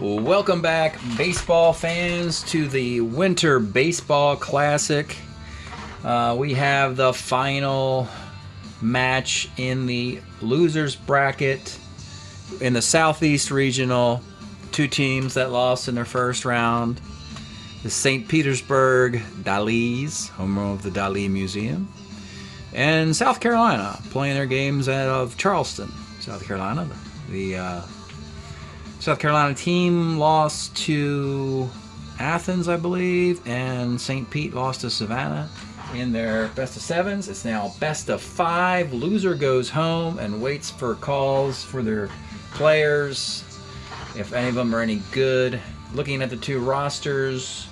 Welcome back, baseball fans, to the Winter Baseball Classic. We have the final match in the losers bracket in the Southeast Regional. Two teams that lost in their first round. The St. Petersburg Dalis, home of the Dali Museum, and South Carolina playing their games out of Charleston, South Carolina. The South Carolina team lost to Athens, I believe, and St. Pete lost to Savannah in their best of sevens. It's now best of five. Loser goes home and waits for calls for their players, if any of them are any good. Looking at the two rosters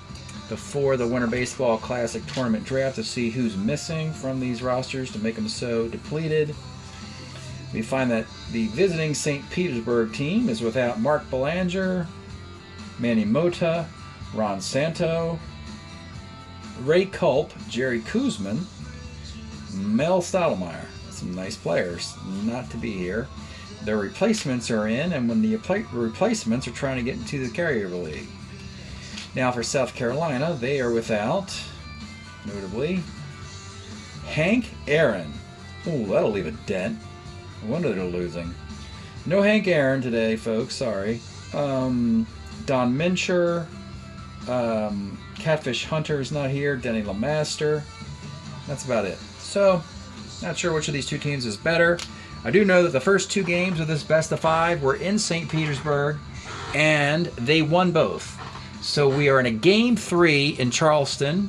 before the Winter Baseball Classic Tournament Draft to see who's missing from these rosters to make them so depleted. We find that the visiting St. Petersburg team is without Mark Belanger, Manny Mota, Ron Santo, Ray Culp, Jerry Kuzman, Mel Stottlemyre. Some nice players not to be here. Their replacements are in, and when the replacements are trying to get into the carryover league. Now for South Carolina, they are without, notably, Hank Aaron. Ooh, that'll leave a dent. No wonder they're losing. No Hank Aaron today, folks. Sorry. Don Mincher. Catfish Hunter's not here. Denny LeMaster. That's about it. So, not sure which of these two teams is better. I do know that the first two games of this best of five were in St. Petersburg, and they won both. So we are in a game 3 in Charleston,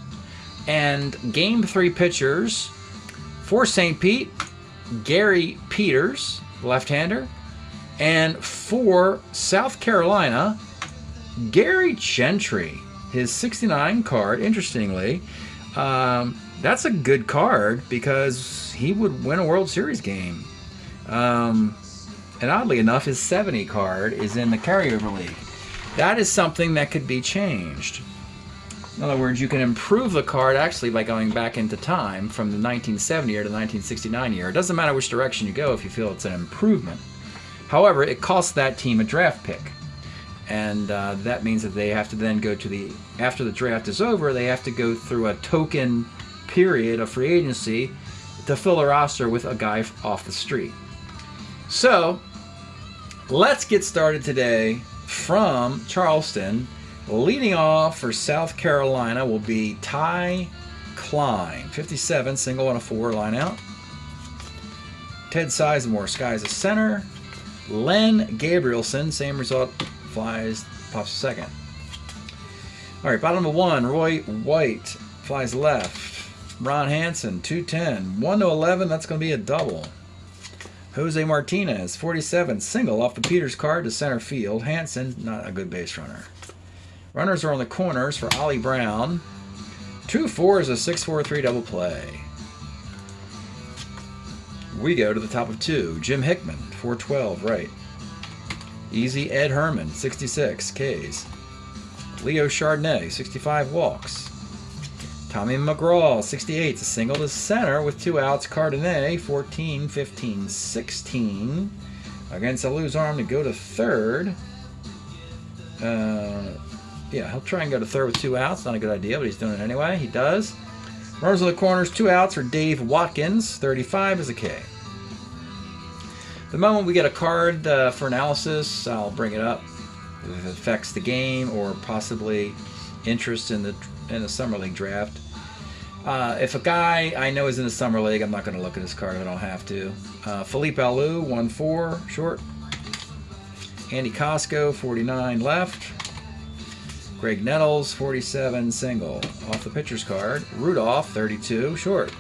and game 3 pitchers for St. Pete, Gary Peters, left-hander, and for South Carolina, Gary Gentry, his 69 card. Interestingly, that's a good card because he would win a World Series game. And oddly enough, his 70 card is in the carryover league. That is something that could be changed. In other words, you can improve the card actually by going back into time from the 1970 year to the 1969 year. It doesn't matter which direction you go if you feel it's an improvement. However, it costs that team a draft pick. And that means that they have to then go to after the draft is over, they have to go through a token period of free agency to fill a roster with a guy off the street. So, let's get started today from Charleston. Leading off for South Carolina will be Ty Klein, 57, single and a 4 line out. Ted Sizemore skies a center. Len Gabrielson, same result, pops second. All right, bottom of 1, Roy White flies left. Ron Hansen, 210, 1 to 11. That's going to be a double. Jose Martinez, 47, single off the Peters card to center field. Hansen, not a good base runner. Runners are on the corners for Ollie Brown. 2-4 is a 6-4-3 double play. We go to the top of 2. Jim Hickman, 412, right. Easy Ed Herman, 66, Ks. Leo Chardonnay, 65, walks. Tommy Mcgraw, 68, a single to center with 2 outs. Cardinale, 14, 15, 16. Against a loose arm to go to third. Yeah, he'll try and go to third with 2 outs. Not a good idea, but he's doing it anyway. He does. Runners on the corners, 2 outs for Dave Watkins. 35 is a K. The moment we get a card for analysis, I'll bring it up. If it affects the game or possibly interest in the Summer League draft. If a guy I know is in the Summer League, I'm not going to look at his card if I don't have to. Philippe Alou, 1-4, short. Andy Costco, 49, left. Greg Nettles, 47, single, off the pitcher's card. Rudolph, 32, short.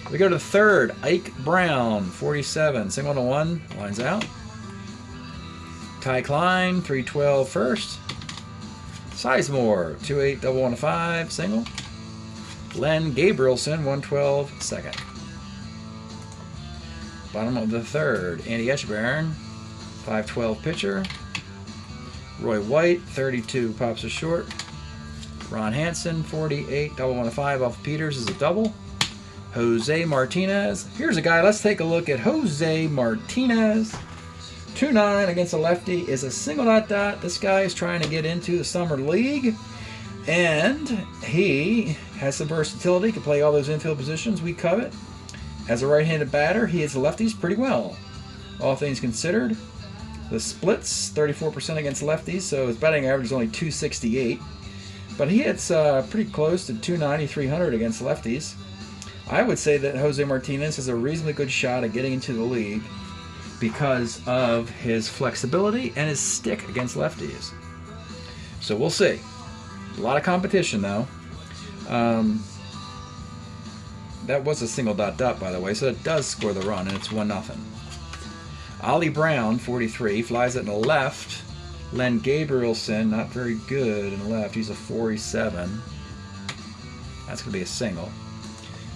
We go to third. Ike Brown, 47, single to 1, lines out. Ty Klein, 312, first. Sizemore, 2-8, double 1-5, single. Len Gabrielson, 112, second. Bottom of the third. Andy Echebarren, 512 pitcher. Roy White, 32, pops a short. Ron Hansen, 48, double 1-5 off Peters is a double. Jose Martinez. Here's a guy. Let's take a look at Jose Martinez. 2-9 against a lefty is a single ... This guy is trying to get into the Summer League, and he has some versatility, can play all those infield positions we covet. As a right-handed batter, he hits lefties pretty well. All things considered, the splits 34% against lefties, so his batting average is only 268. But he hits pretty close to 290, 300 against lefties. I would say that Jose Martinez has a reasonably good shot at getting into the league because of his flexibility and his stick against lefties. So we'll see. A lot of competition, though. That was a single ... by the way, so it does score the run, and it's 1-0. Ollie Brown, 43, flies it in the left. Len Gabrielson, not very good in the left. He's a 47. That's going to be a single.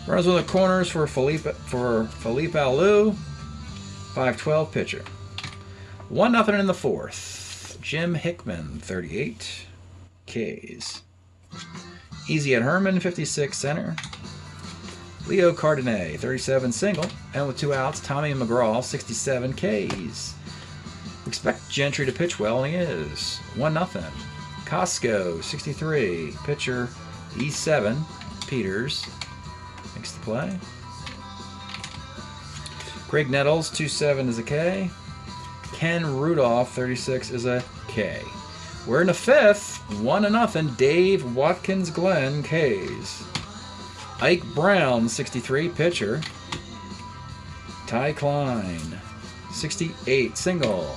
Runs on the corners for Felipe Alou. 5-12 pitcher. 1-0 in the fourth. Jim Hickman, 38. Ks. Easy at Herman, 56 center. Leo Cardinale, 37 single. And with 2 outs, Tommy Mcgraw, 67 Ks. Expect Gentry to pitch well, and he is. 1-0. Costco, 63. Pitcher, E7. Peters makes the play. Greg Nettles, 2-7 is a K. Ken Rudolph, 36 is a K. We're in the fifth. 1-0. Dave Watkins Glenn, Ks. Ike Brown, 63, pitcher. Ty Klein, 68, single.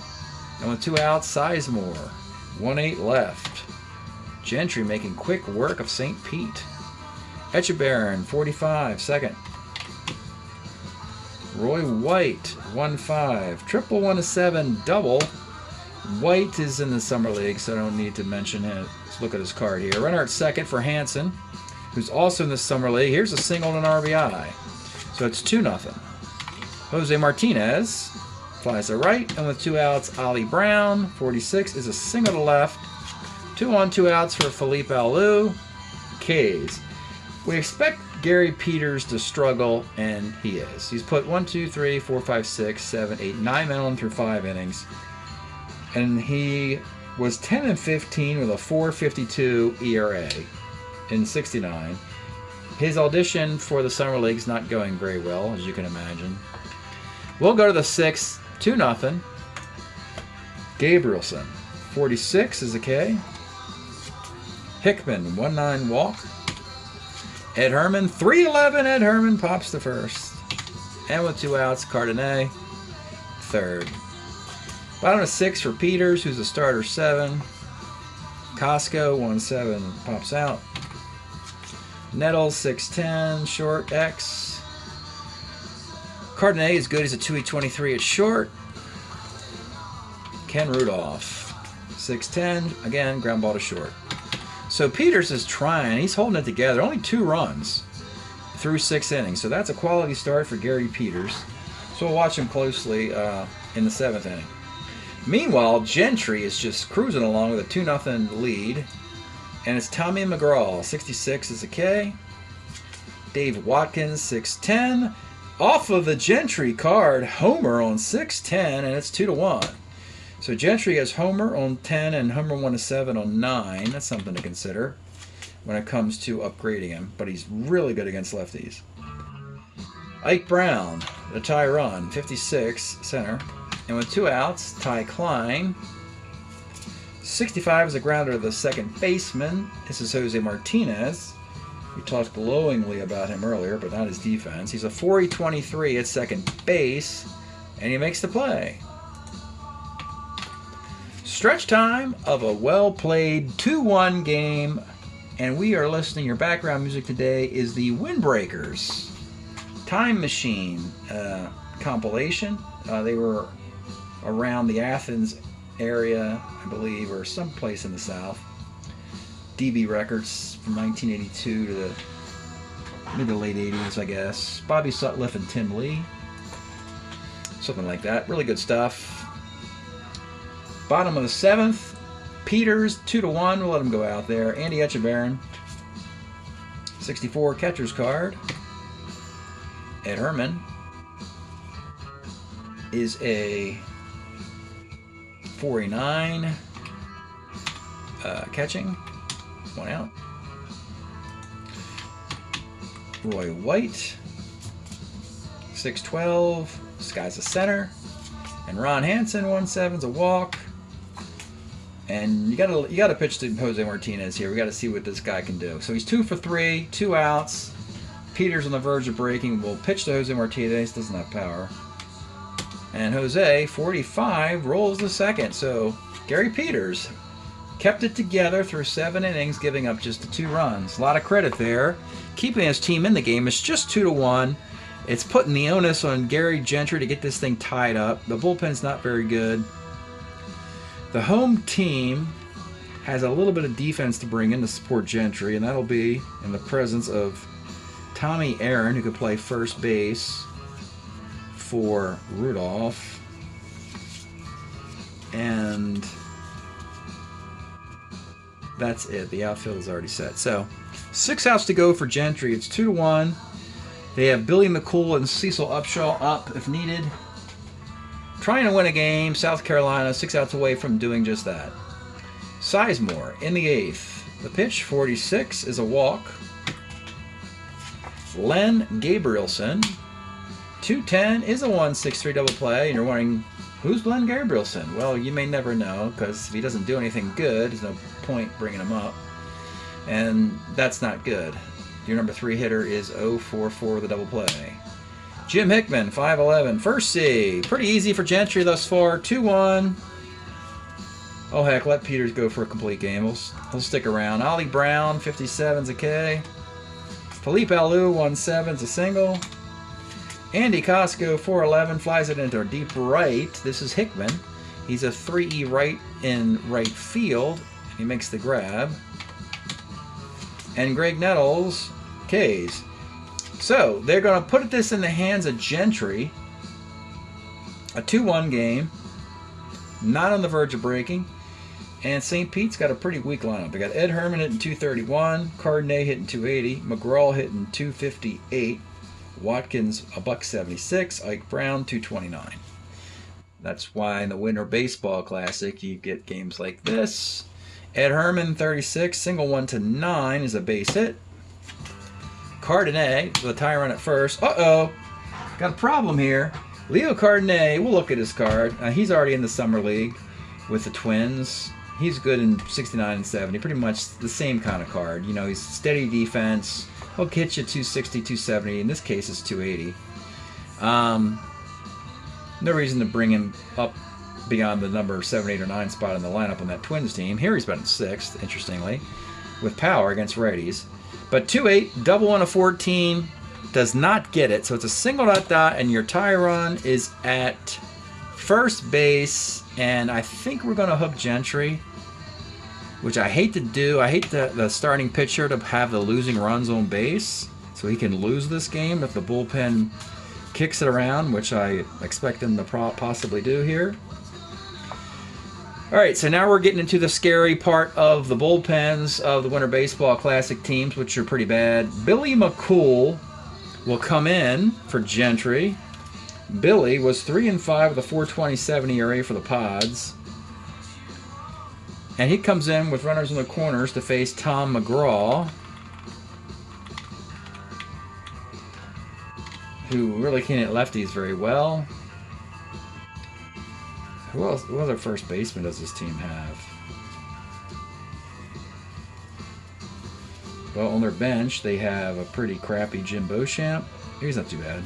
And with 2 outs, Sizemore, 1-8 left. Gentry making quick work of St. Pete. Echebarren, 45, second. Roy White, 1-5. Triple 1-7, double. White is in the Summer League, so I don't need to mention it. Let's look at his card here. Runner at second for Hansen, who's also in the Summer League. Here's a single and an RBI. So it's 2-0. Jose Martinez flies to right, and with 2 outs, Ollie Brown, 46, is a single to left. 2 on, 2 outs for Felipe Alou. Ks. We expect Gary Peters to struggle, and he is. He's put 1, 2, 3, 4, 5, 6, 7, 8, 9 men on through 5 innings. And he was 10-15 with a 4.52 ERA in 69. His audition for the Summer League's not going very well, as you can imagine. We'll go to the sixth. 2-0. Gabrielson, 46 is a K. Hickman, 1-9 walk. Ed Herman, 3-11. Ed Herman pops to first. And with 2 outs, Cardinale, third. Bottom of 6 for Peters, who's a starter, 7. Costco, 1-7, pops out. Nettles, 6'10", short, X. Cardinale is good. He's a 2.23 at short. Ken Rudolph, 6'10", again, ground ball to short. So Peters is trying. He's holding it together. Only 2 runs through 6 innings. So that's a quality start for Gary Peters. So we'll watch him closely in the 7th inning. Meanwhile, Gentry is just cruising along with a 2-0 lead. And it's Tommy Mcgraw, 66 is a K. Dave Watkins, 6'10". Off of the Gentry card, Homer on 6'10", and it's 2-1. So Gentry has Homer on 10 and Homer 1-7 on 9. That's something to consider when it comes to upgrading him. But he's really good against lefties. Ike Brown, the tie run, 56, center. And with 2 outs, Ty Klein. 65 is a grounder to the second baseman. This is Jose Martinez. We talked glowingly about him earlier, but not his defense. He's a 4.23 at second base, and he makes the play. Stretch time of a well-played 2-1 game, and we are listening. Your background music today is the Windbreakers Time Machine compilation. They were around the Athens area, I believe, or someplace in the South. DB Records from 1982 to the mid to late 80s, I guess. Bobby Sutcliffe and Tim Lee. Something like that. Really good stuff. Bottom of the 7th. Peters, 2-1. We'll let him go out there. Andy Echebarren, 64, catcher's card. Ed Herman is a 49. Catching. 1 out. Roy White. 6-12. Sky's a center. And Ron Hansen, 1-7's a walk. And you gotta pitch to Jose Martinez here. We gotta see what this guy can do. So he's 2 for 3, 2 outs. Peters on the verge of breaking. Will pitch to Jose Martinez. Doesn't have power. And Jose, 45, rolls the second. So Gary Peters kept it together through 7 innings, giving up just the 2 runs. A lot of credit there. Keeping his team in the game. It's just 2-1. It's putting the onus on Gary Gentry to get this thing tied up. The bullpen's not very good. The home team has a little bit of defense to bring in to support Gentry, and that'll be in the presence of Tommy Aaron, who could play first base for Rudolph. And that's it. The outfield is already set. So 6 outs to go for Gentry. It's 2-1. They have Billy Mccool and Cecil Upshaw up if needed. Trying to win a game. South Carolina 6 outs away from doing just that. Sizemore in the 8th. The pitch, 46, is a walk. Len Gabrielson, 210, is a 1-6-3 double play. And you're wondering, who's Len Gabrielson? Well, you may never know, because if he doesn't do anything good, there's no point bringing him up. And that's not good. Your number 3 hitter is 0-4-4 with a double play. Jim Hickman, 5'11", first C. Pretty easy for Gentry thus far, 2-1. Oh, heck, let Peters go for a complete game. He'll stick around. Ollie Brown, 57's a K. Felipe Alou, 1-7's a single. Andy Costco, 4'11", flies it into deep right. This is Hickman. He's a 3E right in right field. He makes the grab. And Greg Nettles, Ks. So, they're going to put this in the hands of Gentry. A 2-1 game. Not on the verge of breaking. And St. Pete's got a pretty weak lineup. They got Ed Herman hitting 231, Cardinale hitting 280, Mcgraw hitting 258, Watkins $176, Ike Brown 229. That's why in the Winter Baseball Classic you get games like this. Ed Herman 36, single 1-9 is a base hit. Cardinale with a tie run at first. Uh-oh, got a problem here. Leo Cardinale, we'll look at his card. He's already in the Summer League with the Twins. He's good in 69 and 70. Pretty much the same kind of card. You know, he's steady defense. He'll hit you 260, 270. In this case, it's 280. No reason to bring him up beyond the number 7, 8, or 9 spot in the lineup on that Twins team. Here he's batting 6th, interestingly, with power against righties. But 2-8, double on a 14, does not get it. So it's a single dot, and your tie run is at first base. And I think we're going to hook Gentry, which I hate to do. I hate the starting pitcher to have the losing runs on base, so he can lose this game if the bullpen kicks it around, which I expect them to possibly do here. All right, so now we're getting into the scary part of the bullpens of the Winter Baseball Classic teams, which are pretty bad. Billy Mccool will come in for Gentry. Billy was 3-5 with a 4.27 ERA for the Pods. And he comes in with runners in the corners to face Tom Mcgraw, who really can't hit lefties very well. Who else? What other first baseman does this team have? Well, on their bench, they have a pretty crappy Jim Beauchamp. He's not too bad.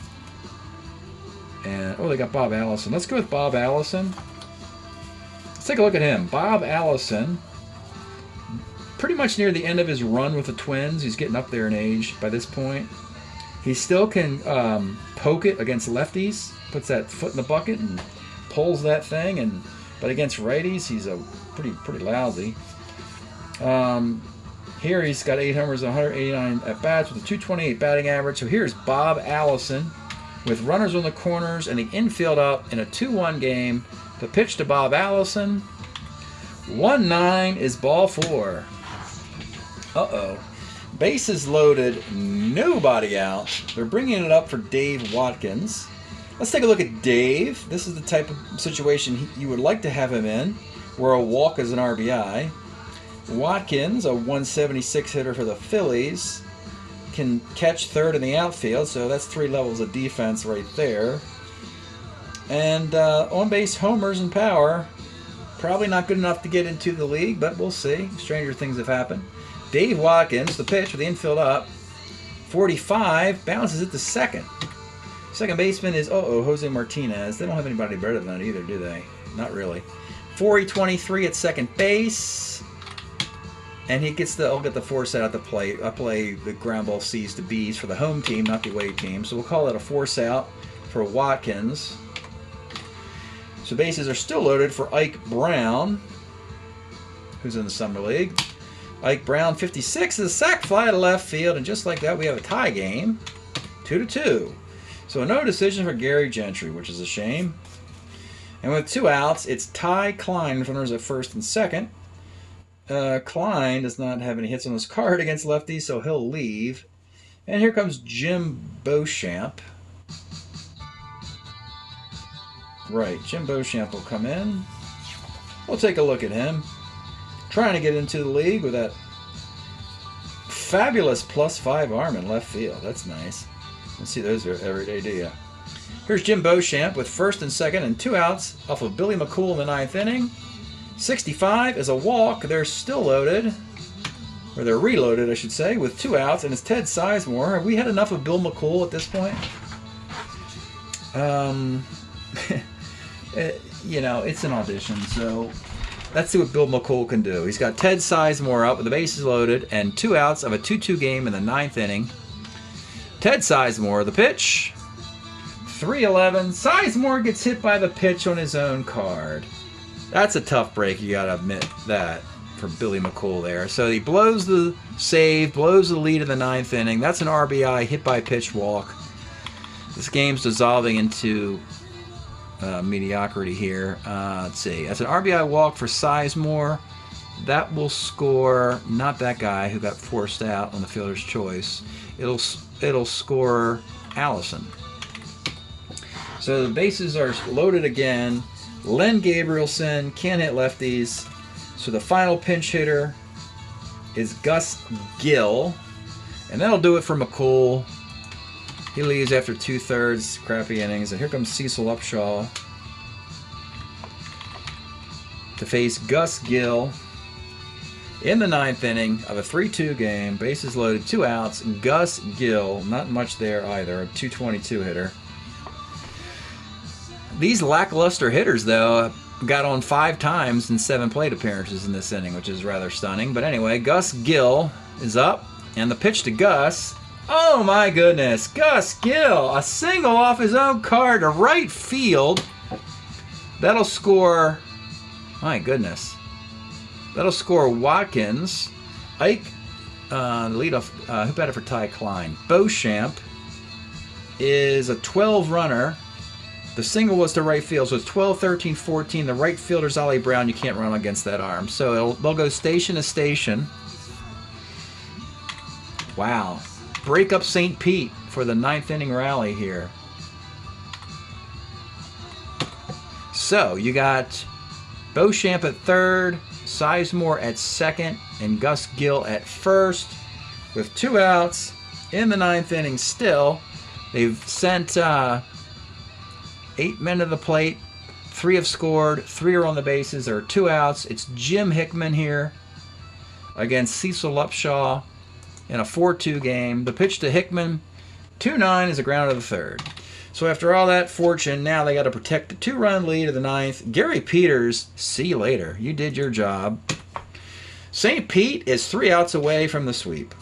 And, oh, they got Bob Allison. Let's go with Bob Allison. Let's take a look at him. Bob Allison, pretty much near the end of his run with the Twins. He's getting up there in age by this point. He still can poke it against lefties. Puts that foot in the bucket and pulls that thing. But against righties, he's a pretty lousy. Here he's got 8 homers, 189 at-bats with a 228 batting average. So here's Bob Allison with runners on the corners and the infield up in a 2-1 game. The pitch to Bob Allison. 1-9 is ball 4. Uh-oh. Bases loaded, nobody out. They're bringing it up for Dave Watkins. Let's take a look at Dave. This is the type of situation you would like to have him in, where a walk is an RBI. Watkins, a 176 hitter for the Phillies, can catch third in the outfield, so that's 3 levels of defense right there. And on-base homers and power, probably not good enough to get into the league, but we'll see. Stranger things have happened. Dave Watkins, the pitch with the infield up, 45, bounces it to second. Second baseman is Jose Martinez. They don't have anybody better than that either, do they? Not really. 4-23 at second base. And he'll get the force out at the plate. I play the ground ball C's to B's for the home team, not the away team. So we'll call it a force out for Watkins. So bases are still loaded for Ike Brown, who's in the Summer League. Ike Brown, 56, is a sac fly to left field. And just like that, we have a tie game, 2-2. So no decision for Gary Gentry, which is a shame. And with 2 outs, it's Ty Klein with runners at first and second. Klein does not have any hits on his card against lefties, so he'll leave. And here comes Jim Beauchamp. Right, Jim Beauchamp will come in. We'll take a look at him. Trying to get into the league with that fabulous +5 arm in left field. That's nice. Let's see, those are every day, do ya? Here's Jim Beauchamp with first and second and 2 outs off of Billy Mccool in the 9th inning. 65 is a walk. They're still loaded, or they're reloaded, I should say, with 2 outs, and it's Ted Sizemore. Have we had enough of Bill Mccool at this point? You know, it's an audition, so let's see what Bill McCool can do. He's got Ted Sizemore up with the bases loaded and 2 outs of a 2-2 game in the 9th inning. Ted Sizemore, the pitch. 3-11. Sizemore gets hit by the pitch on his own card. That's a tough break, you gotta admit that, for Billy Mccool there. So he blows the save, blows the lead in the 9th inning. That's an RBI, hit by pitch walk. This game's dissolving into mediocrity here. Let's see. That's an RBI walk for Sizemore. That will score, not that guy who got forced out on the fielder's choice. It'll score Allison. So the bases are loaded again. Len Gabrielson can't hit lefties. So the final pinch hitter is Gus Gill. And that'll do it for McCool. He leaves after 2/3 crappy innings. And here comes Cecil Upshaw to face Gus Gill in the 9th inning of a 3-2 game. Bases loaded, 2 outs. Gus Gill, not much there either, a 222 hitter. These lackluster hitters, though, got on 5 times in 7 plate appearances in this inning, which is rather stunning. But anyway, Gus Gill is up, and the pitch to Gus. Oh my goodness, Gus Gill, a single off his own card to right field. That'll score, my goodness, that'll score Watkins. Ike, the leadoff, who batted for Ty Klein? Beauchamp is a 12 runner. The single was to right field, so it's 12, 13, 14. The right fielder's Ollie Brown. You can't run against that arm. So they'll go station to station. Wow. Break up St. Pete for the 9th inning rally here. So you got Beauchamp at third, Sizemore at second, and Gus Gill at first with 2 outs in the 9th inning still. They've sent 8 men to the plate. 3 have scored. 3 are on the bases. There are 2 outs. It's Jim Hickman here against Cecil Upshaw in a 4-2 game. The pitch to Hickman, 2-9 is a ground to the 3rd. So after all that fortune, now they got to protect the 2-run lead of the 9th. Gary Peters, see you later. You did your job. St. Pete is 3 outs away from the sweep.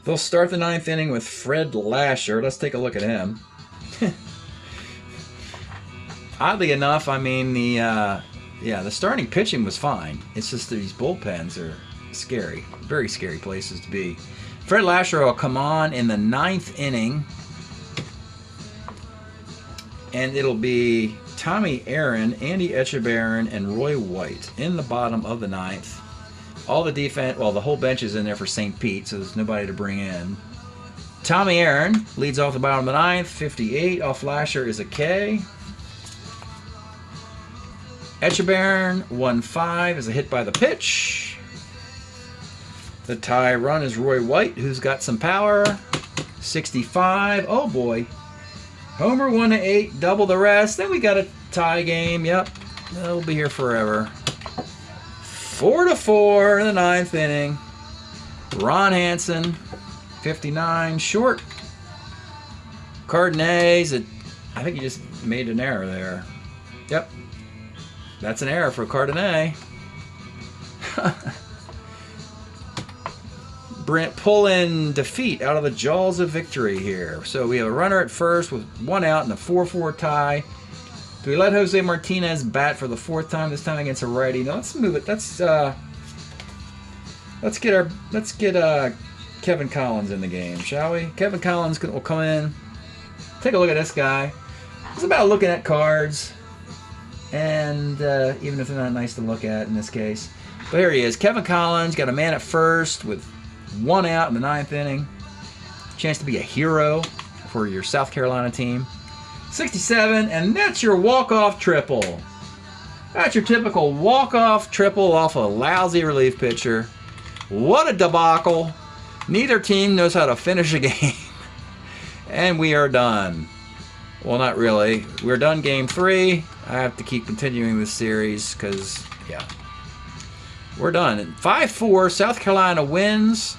They'll start the 9th inning with Fred Lasher. Let's take a look at him. Oddly enough, I mean, the starting pitching was fine. It's just these bullpens are scary. Very scary places to be. Fred Lasher will come on in the 9th inning. And it'll be Tommy Aaron, Andy Etchebarren, and Roy White in the bottom of the 9th. All the defense, well, the whole bench is in there for St. Pete, so there's nobody to bring in. Tommy Aaron leads off the bottom of the ninth. 58 off Lasher is a K. Echebarren 1-5 is a hit by the pitch. The tie run is Roy White, who's got some power. 65. Oh boy. Homer 1-8, double the rest. Then we got a tie game. Yep. They'll be here forever. 4-4 in the ninth inning. Ron Hansen, 59, short. Cardinale, I think he just made an error there. Yep. That's an error for Cardinale. Brent pulling defeat out of the jaws of victory here. So we have a runner at first with one out in a 4-4 tie. Do we let Jose Martinez bat for the fourth time, this time against a righty? No, let's move it. Let's get Kevin Collins in the game, shall we? Kevin Collins will come in. Take a look at this guy. It's about looking at cards, and even if they're not nice to look at in this case. But here he is. Kevin Collins got a man at first with one out in the ninth inning. Chance to be a hero for your South Carolina team. 67, and that's your walk-off triple. That's your typical walk-off triple off a lousy relief pitcher. What a debacle. Neither team knows how to finish a game. And we are done. Well, not really. We're done game 3. I have to keep continuing this series because, yeah. We're done. 5-4, South Carolina wins.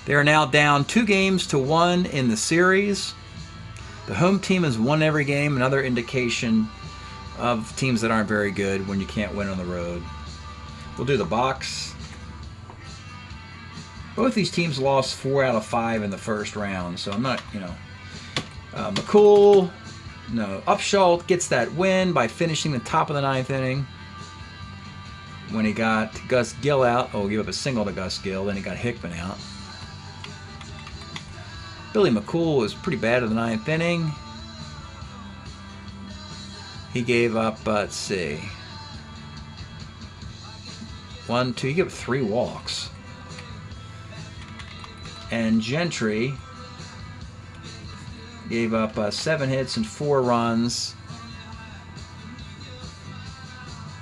They are now down 2-1 in the series. The home team has won every game, another indication of teams that aren't very good when you can't win on the road. We'll do the box. Both these teams lost 4 out of 5 in the first round, so I'm not, Mccool, Upshaw gets that win by finishing the top of the ninth inning when he got Gus Gill out. Oh, he gave up a single to Gus Gill, then he got Hickman out. Billy Mccool was pretty bad in the ninth inning. He gave up, let's see, 1, 2, he gave up 3 walks. And Gentry gave up 7 hits and 4 runs.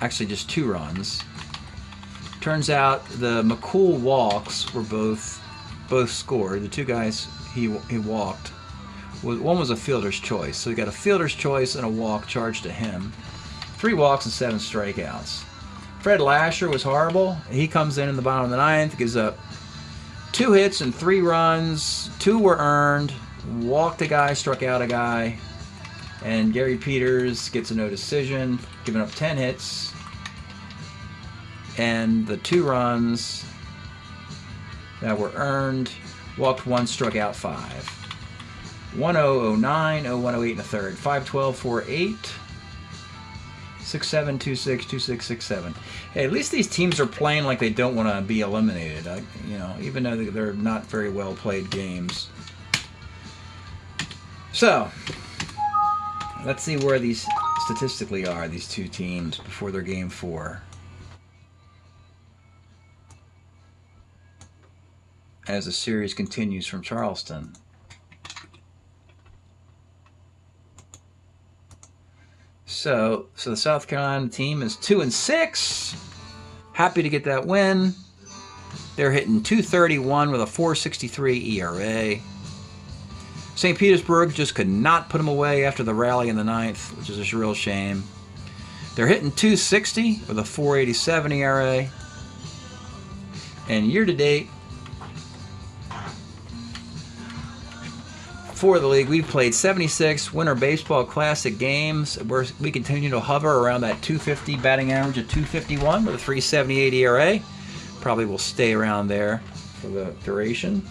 Actually, just 2 runs. Turns out the Mccool walks were both scored. The 2 guys he walked, one was a fielder's choice. So he got a fielder's choice and a walk charged to him. 3 walks and 7 strikeouts. Fred Lasher was horrible. He comes in the bottom of the ninth, gives up 2 hits and 3 runs. 2 were earned. Walked a guy, struck out a guy. And Gary Peters gets a no decision, giving up 10 hits. And the 2 runs that were earned, walked 1, struck out 5. 1-0-0-9, 0-1-0-8 in the third. 5-12, 4-8. 6-7, 2-6, 2-6, 6-7. Hey, at least these teams are playing like they don't want to be eliminated. Even though they're not very well played games. So, let's see where these statistically are, these 2 teams, before their game 4. As the series continues from Charleston. So the South Carolina team is 2-6. Happy to get that win. They're hitting .231 with a .463 ERA. St. Petersburg just could not put them away after the rally in the ninth, which is a real shame. They're hitting .260 with a .487 ERA. And year-to-date, for the league, we've played 76 Winter Baseball Classic games. We continue to hover around that .250 batting average of .251 with a .378 ERA. Probably will stay around there for the duration.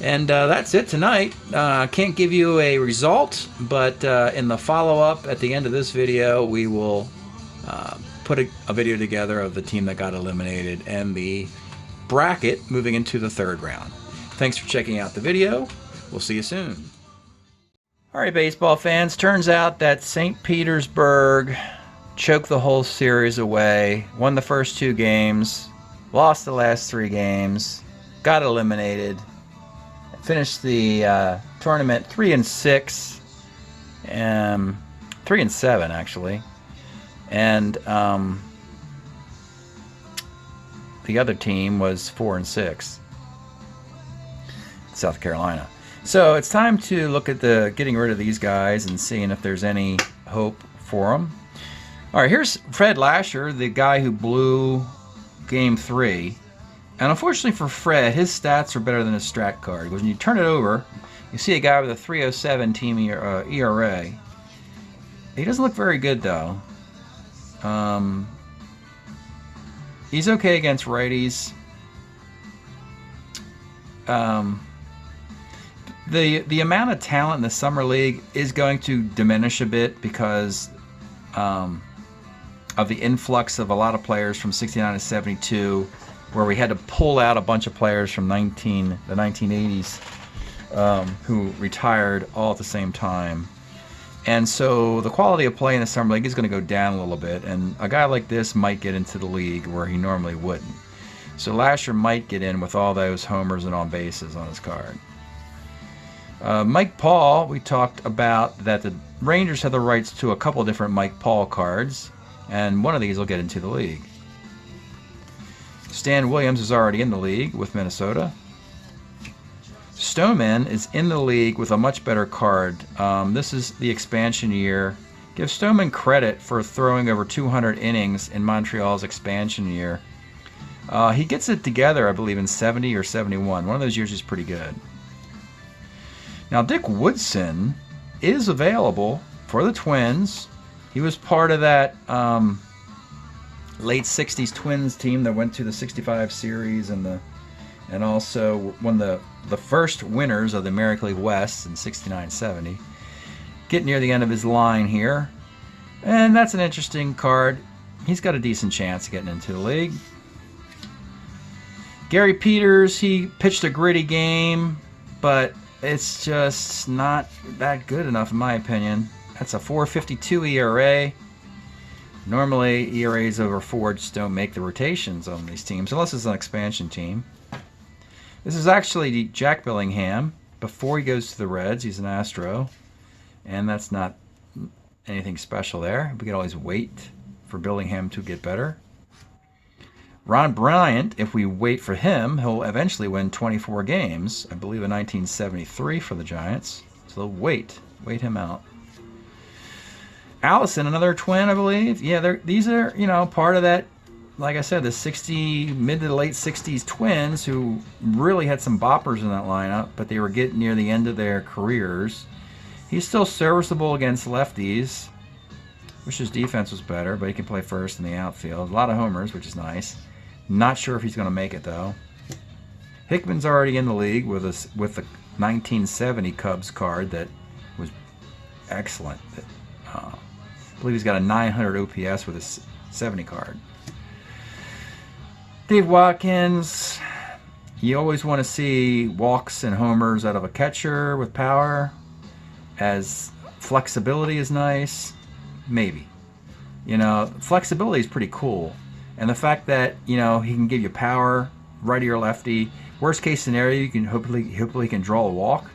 And that's it tonight. Can't give you a result, but in the follow-up at the end of this video, we will put a video together of the team that got eliminated and the bracket moving into the third round. Thanks for checking out the video. We'll see you soon. All right, baseball fans. Turns out that St. Petersburg choked the whole series away, won the first 2 games, lost the last 3 games, got eliminated. finished the tournament 3-6, 3-7 actually, and the other team was 4-6, South Carolina. So it's time to look at the getting rid of these guys and seeing if there's any hope for them. All right, here's Fred Lasher, the guy who blew Game 3. And unfortunately for Fred, his stats are better than his strat card. When you turn it over, you see a guy with a 3.07 team ERA. He doesn't look very good, though. He's okay against righties. The amount of talent in the Summer League is going to diminish a bit because of the influx of a lot of players from 69 to 72, where we had to pull out a bunch of players from the 1980s who retired all at the same time. And so the quality of play in the Summer League is going to go down a little bit, and a guy like this might get into the league where he normally wouldn't. So Lasher might get in with all those homers and on bases on his card. Mike Paul, we talked about that the Rangers have the rights to a couple different Mike Paul cards, and one of these will get into the league. Stan Williams is already in the league with Minnesota. Stoneman is in the league with a much better card. This is the expansion year. Give Stoneman credit for throwing over 200 innings in Montreal's expansion year. He gets it together, I believe, in 70 or 71. One of those years is pretty good. Now, Dick Woodson is available for the Twins. He was part of that late 60s Twins team that went to the 65 series and also won the first winners of the American League West in 69-70. Getting near the end of his line here. And that's an interesting card. He's got a decent chance of getting into the league. Gary Peters, he pitched a gritty game, but it's just not that good enough in my opinion. That's a 4.52 ERA. Normally, ERAs over 4 just don't make the rotations on these teams, unless it's an expansion team. This is actually Jack Billingham before he goes to the Reds. He's an Astro, and that's not anything special there. We can always wait for Billingham to get better. Ron Bryant, if we wait for him, he'll eventually win 24 games, I believe in 1973 for the Giants. So wait him out. Allison, another Twin, I believe. Yeah, these are, part of that, like I said, the mid to late 60s Twins who really had some boppers in that lineup, but they were getting near the end of their careers. He's still serviceable against lefties. Wish his defense was better, but he can play first in the outfield. A lot of homers, which is nice. Not sure if he's going to make it, though. Hickman's already in the league with the 1970 Cubs card that was excellent. I believe he's got a 900 OPS with his 70 card. Dave Watkins, you always want to see walks and homers out of a catcher with power. As flexibility is nice, maybe. Flexibility is pretty cool. And the fact that, he can give you power, righty or lefty. Worst case scenario, you can hopefully he can draw a walk.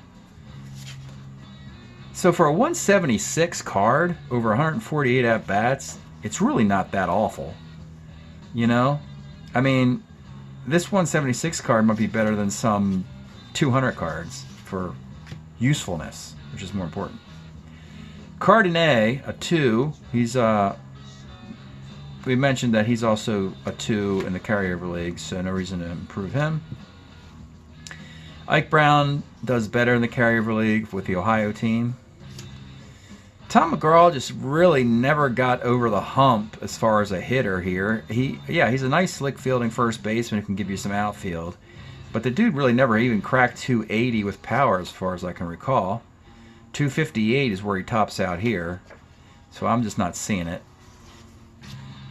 So for a 176 card, over 148 at-bats, it's really not that awful. I mean, this 176 card might be better than some 200 cards for usefulness, which is more important. Cardinale, a 2. We mentioned that he's also a 2 in the carryover league, so no reason to improve him. Ike Brown does better in the carryover league with the Ohio team. Tom Mcgraw just really never got over the hump as far as a hitter here. He's a nice slick fielding first baseman who can give you some outfield, but the dude really never even cracked 280 with power as far as I can recall. 258 is where he tops out here, so I'm just not seeing it.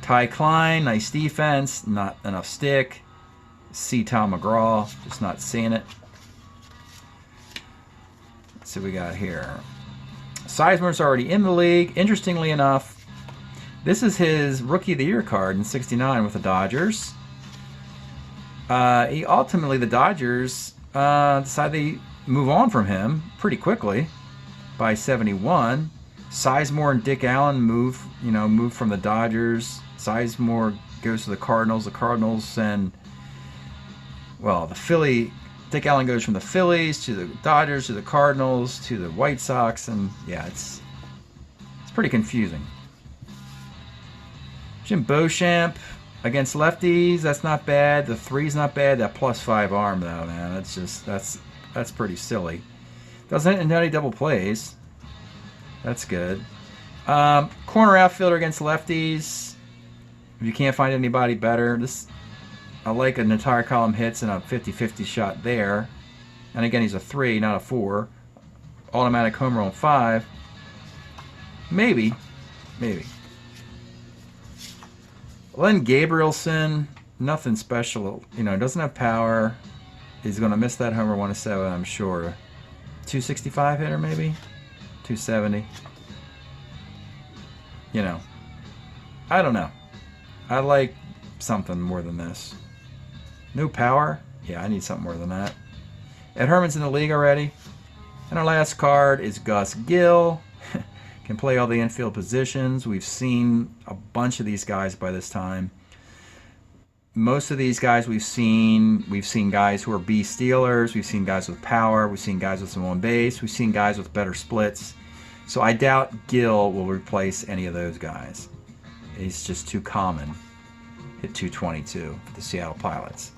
Ty Klein, nice defense, not enough stick. See Tom Mcgraw, just not seeing it. Let's see what we got here. Sizemore's already in the league. Interestingly enough, this is his Rookie of the Year card in 69 with the Dodgers. The Dodgers decided they move on from him pretty quickly by 71. Sizemore and Dick Allen move from the Dodgers. Sizemore goes to the Cardinals. The Cardinals send, well, the Philly. Dick Allen goes from the Phillies to the Dodgers to the Cardinals to the White Sox, and yeah, it's pretty confusing. Jim Beauchamp against lefties, that's not bad. The 3's not bad. That +5 arm though, man, that's pretty silly. Doesn't hit any double plays. That's good. Corner outfielder against lefties. If you can't find anybody better, I like an entire column hits and a 50-50 shot there. And again, he's a 3, not a 4. Automatic homer on 5. Maybe. Len Gabrielson, nothing special. Doesn't have power. He's going to miss that homer 107, I'm sure. 265 hitter, maybe? 270. I don't know. I like something more than this. No power? Yeah, I need something more than that. Ed Herman's in the league already. And our last card is Gus Gill. Can play all the infield positions. We've seen a bunch of these guys by this time. Most of these guys we've seen guys who are B stealers. We've seen guys with power. We've seen guys with some on base. We've seen guys with better splits. So I doubt Gill will replace any of those guys. He's just too common. Hit 222 for the Seattle Pilots.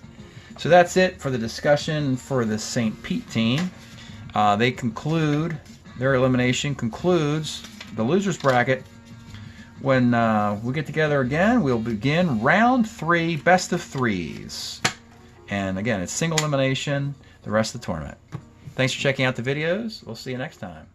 So that's it for the discussion for the St. Pete team. They conclude, their elimination concludes the losers bracket. When we get together again, we'll begin round 3, best of 3s. And again, it's single elimination the rest of the tournament. Thanks for checking out the videos. We'll see you next time.